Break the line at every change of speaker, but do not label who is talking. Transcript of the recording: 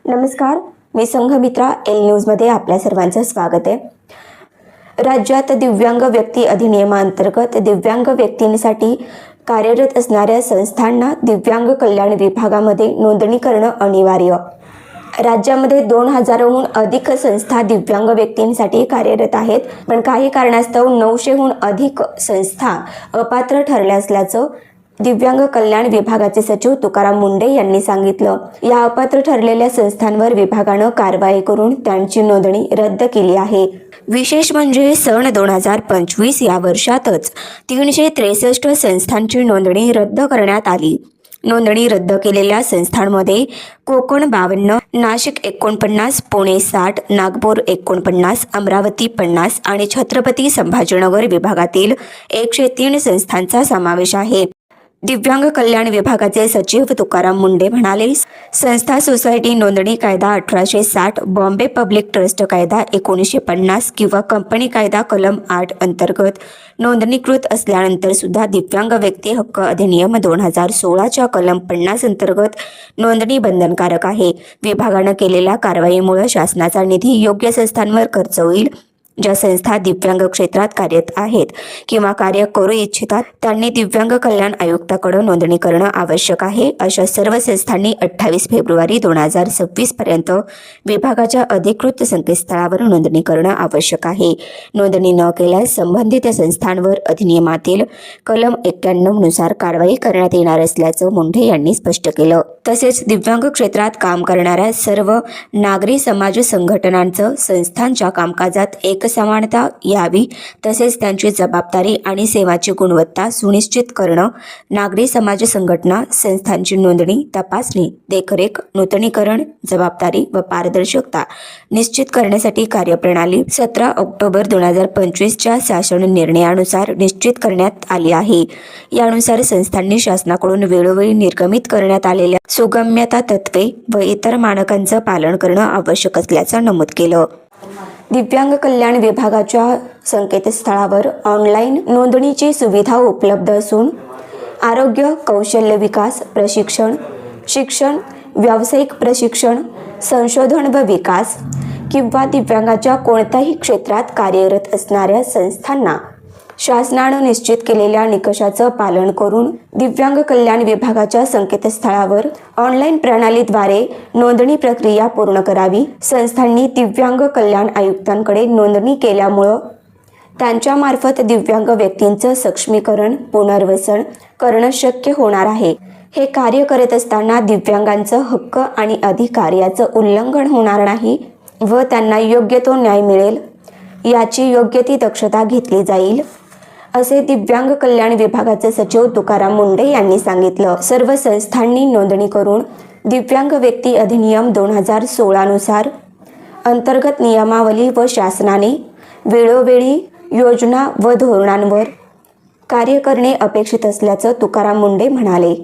नमस्कार, मी संघमित्रा एल न्यूजमध्ये आपल्या सर्वांचं स्वागत आहे. राज्यात दिव्यांग व्यक्ती अधिनियमांतर्गत दिव्यांग व्यक्तींसाठी कार्यरत असणाऱ्या संस्थांना दिव्यांग कल्याण विभागामध्ये नोंदणी करणं अनिवार्य. राज्यामध्ये 2000हून अधिक संस्था दिव्यांग व्यक्तींसाठी कार्यरत आहेत, पण काही कारणास्तव 900हून अधिक संस्था अपात्र ठरल्या असल्याचं दिव्यांग कल्याण विभागाचे सचिव तुकाराम मुंडे यांनी सांगितलं. या अपात्र ठरलेल्या संस्थांवर विभागानं कारवाई करून त्यांची नोंदणी रद्द केली आहे. विशेष म्हणजे सन 2025 या वर्षातच 363 संस्थांची नोंदणी रद्द करण्यात आली. नोंदणी रद्द केलेल्या संस्थांमध्ये कोकण 52, नाशिक 49, पुणे 60, नागपूर 49, अमरावती 50 आणि छत्रपती संभाजीनगर विभागातील 103 संस्थांचा समावेश आहे. दिव्यांग कल्याण विभागाचे सचिव तुकाराम मुंडे म्हणाले, संस्था सोसायटी नोंदणी कायदा 1860, बॉम्बे पब्लिक ट्रस्ट कायदा 1950 किंवा कंपनी कायदा कलम 8 अंतर्गत नोंदणीकृत असल्यानंतर सुद्धा दिव्यांग व्यक्ती हक्क अधिनियम 2016च्या कलम 50 अंतर्गत नोंदणी बंधनकारक आहे. विभागानं केलेल्या कारवाईमुळे शासनाचा निधी योग्य संस्थांवर खर्च होईल. ज्या संस्था दिव्यांग क्षेत्रात कार्यरत आहेत किंवा कार्य करू इच्छितात त्यांनी दिव्यांग कल्याण आयुक्ताकडे नोंदणी करणं आवश्यक आहे. अशा सर्व संस्थांनी 28 फेब्रुवारी 2026 पर्यंत विभागाच्या अधिकृत संकेतस्थळावर नोंदणी करणं आवश्यक आहे. नोंदणी न केल्यास संबंधित संस्थांवर अधिनियमातील कलम 91 नुसार कारवाई करण्यात येणार असल्याचं मुंढे यांनी स्पष्ट केलं. तसेच दिव्यांग क्षेत्रात काम करणाऱ्या सर्व नागरी समाज संघटनांचं संस्थांच्या कामकाजात समानता यावी, तसेच त्यांची जबाबदारी आणि सेवाची गुणवत्ता सुनिश्चित करणं, नागरी समाज संघटना संस्थांची नोंदणी, तपासणी, देखरेख, नूतनीकरण, जबाबदारी व पारदर्शकता निश्चित करण्यासाठी कार्यप्रणाली 17 ऑक्टोबर 2025च्या शासन निर्णयानुसार निश्चित करण्यात आली आहे. यानुसार संस्थांनी शासनाकडून वेळोवेळी निर्गमित करण्यात आलेल्या सुगम्यता तत्त्वे व इतर मानकांचं पालन करणं आवश्यक असल्याचं नमूद केलं. दिव्यांग कल्याण विभागाच्या संकेतस्थळावर ऑनलाईन नोंदणीची सुविधा उपलब्ध असून आरोग्य, कौशल्य विकास, प्रशिक्षण, शिक्षण, व्यावसायिक प्रशिक्षण, संशोधन व विकास किंवा दिव्यांगाच्या कोणत्याही क्षेत्रात कार्यरत असणाऱ्या संस्थांना शासनानं निश्चित केलेल्या निकषाचं पालन करून दिव्यांग कल्याण विभागाच्या संकेतस्थळावर ऑनलाईन प्रणालीद्वारे नोंदणी प्रक्रिया पूर्ण करावी. संस्थांनी दिव्यांग कल्याण आयुक्तांकडे नोंदणी केल्यामुळं त्यांच्यामार्फत दिव्यांग व्यक्तींचं सक्षमीकरण, पुनर्वसन करणं शक्य होणार आहे. हे कार्य करत असताना दिव्यांगांचं हक्क आणि अधिकार याचं उल्लंघन होणार नाही व त्यांना योग्य तो न्याय मिळेल याची योग्य ती दक्षता घेतली जाईल, असे दिव्यांग कल्याण विभागाचे सचिव तुकाराम मुंडे यांनी सांगितलं. सर्व संस्थांनी नोंदणी करून दिव्यांग व्यक्ती अधिनियम 2016 नुसार अंतर्गत नियमावली व शासनाने वेळोवेळी योजना व धोरणांवर कार्य करणे अपेक्षित असल्याचं तुकाराम मुंडे म्हणाले.